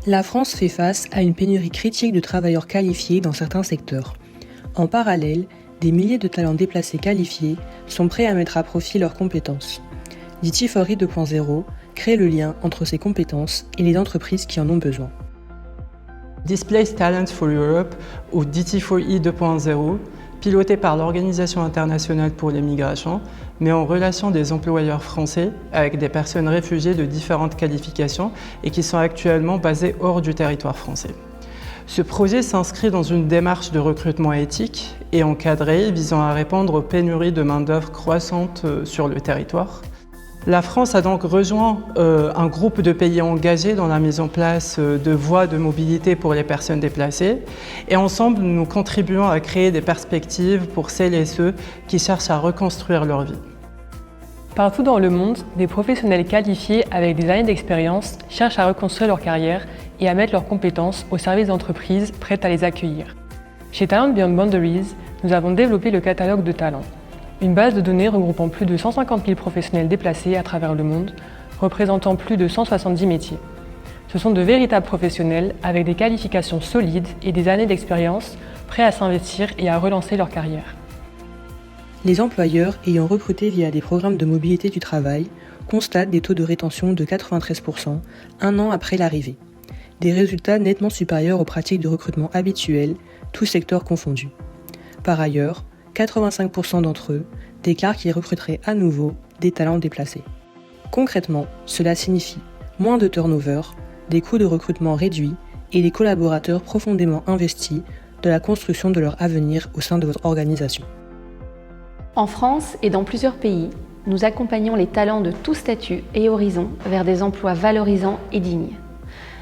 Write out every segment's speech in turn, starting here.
La France fait face à une pénurie critique de travailleurs qualifiés dans certains secteurs. En parallèle, des milliers de talents déplacés qualifiés sont prêts à mettre à profit leurs compétences. DT4E 2.0 crée le lien entre ces compétences et les entreprises qui en ont besoin. Displaced Talent for Europe, ou DT4E 2.0, piloté par l'Organisation internationale pour les migrations, met en relation des employeurs français avec des personnes réfugiées de différentes qualifications et qui sont actuellement basées hors du territoire français. Ce projet s'inscrit dans une démarche de recrutement éthique et encadrée visant à répondre aux pénuries de main-d'œuvre croissantes sur le territoire. La France a donc rejoint un groupe de pays engagés dans la mise en place de voies de mobilité pour les personnes déplacées et ensemble nous contribuons à créer des perspectives pour celles et ceux qui cherchent à reconstruire leur vie. Partout dans le monde, des professionnels qualifiés avec des années d'expérience cherchent à reconstruire leur carrière et à mettre leurs compétences au service d'entreprises prêtes à les accueillir. Chez Talent Beyond Boundaries, nous avons développé le catalogue de talents. Une base de données regroupant plus de 150 000 professionnels déplacés à travers le monde, représentant plus de 170 métiers. Ce sont de véritables professionnels avec des qualifications solides et des années d'expérience, prêts à s'investir et à relancer leur carrière. Les employeurs ayant recruté via des programmes de mobilité du travail constatent des taux de rétention de 93% un an après l'arrivée. Des résultats nettement supérieurs aux pratiques de recrutement habituelles, tous secteurs confondus. Par ailleurs, 85% d'entre eux déclarent qu'ils recruteraient à nouveau des talents déplacés. Concrètement, cela signifie moins de turnover, des coûts de recrutement réduits et des collaborateurs profondément investis dans la construction de leur avenir au sein de votre organisation. En France et dans plusieurs pays, nous accompagnons les talents de tout statut et horizon vers des emplois valorisants et dignes.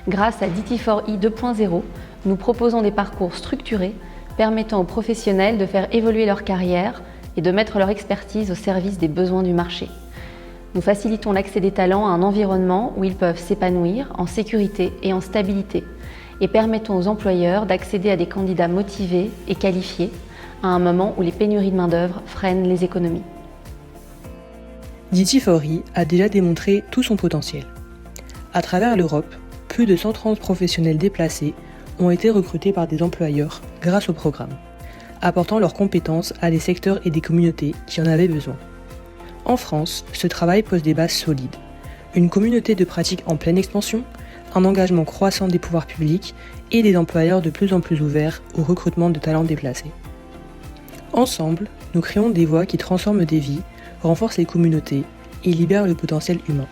Grâce à DT4E 2.0, nous proposons des parcours structurés permettant aux professionnels de faire évoluer leur carrière et de mettre leur expertise au service des besoins du marché. Nous facilitons l'accès des talents à un environnement où ils peuvent s'épanouir en sécurité et en stabilité et permettons aux employeurs d'accéder à des candidats motivés et qualifiés à un moment où les pénuries de main-d'œuvre freinent les économies. DT4E a déjà démontré tout son potentiel. À travers l'Europe, plus de 130 professionnels déplacés ont été recrutés par des employeurs grâce au programme, apportant leurs compétences à des secteurs et des communautés qui en avaient besoin. En France, ce travail pose des bases solides. Une communauté de pratiques en pleine expansion, un engagement croissant des pouvoirs publics et des employeurs de plus en plus ouverts au recrutement de talents déplacés. Ensemble, nous créons des voies qui transforment des vies, renforcent les communautés et libèrent le potentiel humain.